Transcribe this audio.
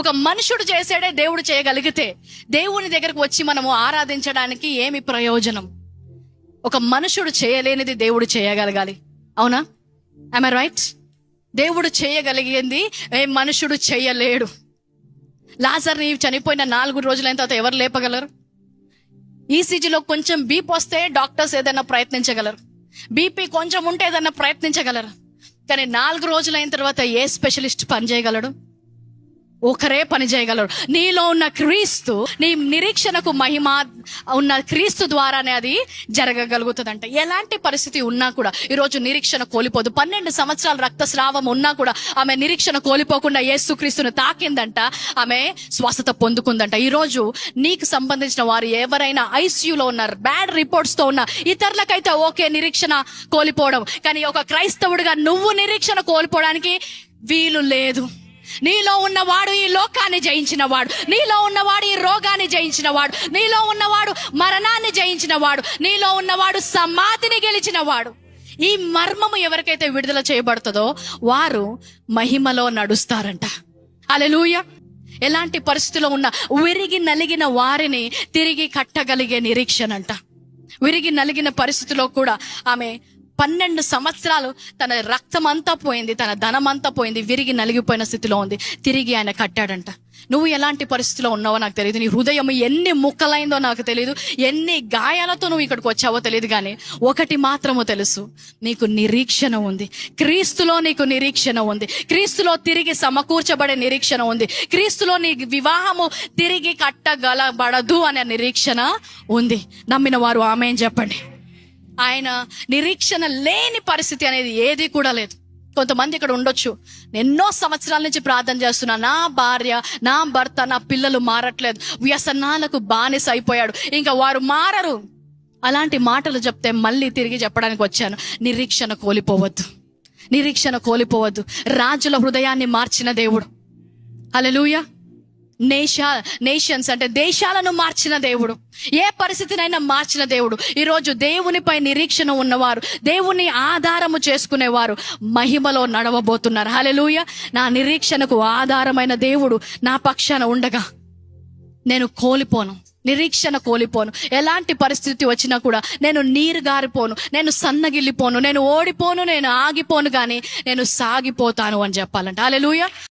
ఒక మనుషుడు చేసాడే దేవుడు చేయగలిగితే దేవుని దగ్గరకు వచ్చి మనము ఆరాధించడానికి ఏమి ప్రయోజనం? ఒక మనుషుడు చేయలేనిది దేవుడు చేయగలగాలి. అవునా? I right? దేవుడు చేయగలిగింది ఏ మనుషుడు చేయలేడు. లాజర్ని చనిపోయిన 4 రోజులైన తర్వాత ఎవరు లేపగలరు? ఈసీజీలో కొంచెం బీపీ వస్తే డాక్టర్స్ ఏదైనా ప్రయత్నించగలరు, బీపీ కొంచెం ఉంటే ఏదైనా ప్రయత్నించగలరు. కానీ 4 రోజులైన తర్వాత ఏ స్పెషలిస్ట్ పని చేయగలడు? ఒకరే పని చేయగలరు. నీలో ఉన్న క్రీస్తు, నీ నిరీక్షణకు మహిమ ఉన్న క్రీస్తు ద్వారానే అది జరగగలుగుతుందంట. ఎలాంటి పరిస్థితి ఉన్నా కూడా ఈరోజు నిరీక్షణ కోల్పోదు. 12 సంవత్సరాల రక్తస్రావం ఉన్నా కూడా ఆమె నిరీక్షణ కోల్పోకుండా యేసుక్రీస్తును తాకిందంట, ఆమె స్వస్థత పొందుకుందంట. ఈరోజు నీకు సంబంధించిన వారు ఎవరైనా ఐసీయూలో ఉన్నారు, బ్యాడ్ రిపోర్ట్స్ తో ఉన్న, ఇతరులకైతే ఓకే నిరీక్షణ కోల్పోవడం, కానీ ఒక క్రైస్తవుడిగా నువ్వు నిరీక్షణ కోల్పోవడానికి వీలు లేదు. నీలో ఉన్నవాడు ఈ లోకాన్ని జయించినవాడు, నీలో ఉన్నవాడు ఈ రోగాన్ని జయించినవాడు, నీలో ఉన్నవాడు మరణాన్ని జయించినవాడు, నీలో ఉన్నవాడు సమాధిని గెలిచినవాడు. ఈ మర్మము ఎవరికైతే విడుదల చేయబడుతుందో వారు మహిమలో నడుస్తారంట. హల్లెలూయా. ఎలాంటి పరిస్థితిలో ఉన్న విరిగి నలిగిన వారిని తిరిగి కట్టగలిగే నిరీక్షణ అంట. విరిగి నలిగిన పరిస్థితిలో కూడా ఆమె 12 సంవత్సరాలు తన రక్తం అంతా పోయింది, తన ధనం అంతా పోయింది, విరిగి నలిగిపోయిన స్థితిలో ఉంది. తిరిగి ఆయన కట్టాడంట. నువ్వు ఎలాంటి పరిస్థితిలో ఉన్నావో నాకు తెలియదు, నీ హృదయం ఎన్ని ముక్కలైందో నాకు తెలియదు, ఎన్ని గాయాలతో నువ్వు ఇక్కడికి వచ్చావో తెలియదు, కానీ ఒకటి మాత్రము తెలుసు, నీకు నిరీక్షణ ఉంది. క్రీస్తులో నీకు నిరీక్షణ ఉంది. క్రీస్తులో తిరిగి సమకూర్చబడే నిరీక్షణ ఉంది. క్రీస్తులో నీ వివాహము తిరిగి కట్టగలబడదు అనే నిరీక్షణ ఉంది. నమ్మిన వారు ఆమేన్ చెప్పండి. ఆయన నిరీక్షణ లేని పరిస్థితి అనేది ఏది కూడా లేదు. కొంతమంది ఇక్కడ ఉండొచ్చు, ఎన్నో సంవత్సరాల నుంచి ప్రార్థన చేస్తున్నా, నా భార్య, నా భర్త, నా పిల్లలు మారట్లేదు, వ్యసనాలకు బానిస అయిపోయాడు, ఇంకా వారు మారరు. అలాంటి మాటలు చెప్తే మళ్ళీ తిరిగి చెప్పడానికి వచ్చాను, నిరీక్షణ కోల్పోవద్దు, నిరీక్షణ కోల్పోవద్దు. రాజుల హృదయాన్ని మార్చిన దేవుడు. హల్లెలూయా. నేషన్స్ అంటే దేశాలను మార్చిన దేవుడు, ఏ పరిస్థితినైనా మార్చిన దేవుడు. ఈరోజు దేవునిపై నిరీక్షణ ఉన్నవారు, దేవుని ఆధారము చేసుకునేవారు మహిమలో నడవబోతున్నారు. హల్లెలూయా. నా నిరీక్షణకు ఆధారమైన దేవుడు నా పక్షాన ఉండగా నేను కోల్పోను, నిరీక్షణ కోల్పోను. ఎలాంటి పరిస్థితి వచ్చినా కూడా నేను నీరు గారిపోను, నేను సన్నగిల్లిపోను, నేను ఓడిపోను, నేను ఆగిపోను, కానీ నేను సాగిపోతాను అని చెప్పాలంట. హల్లెలూయా.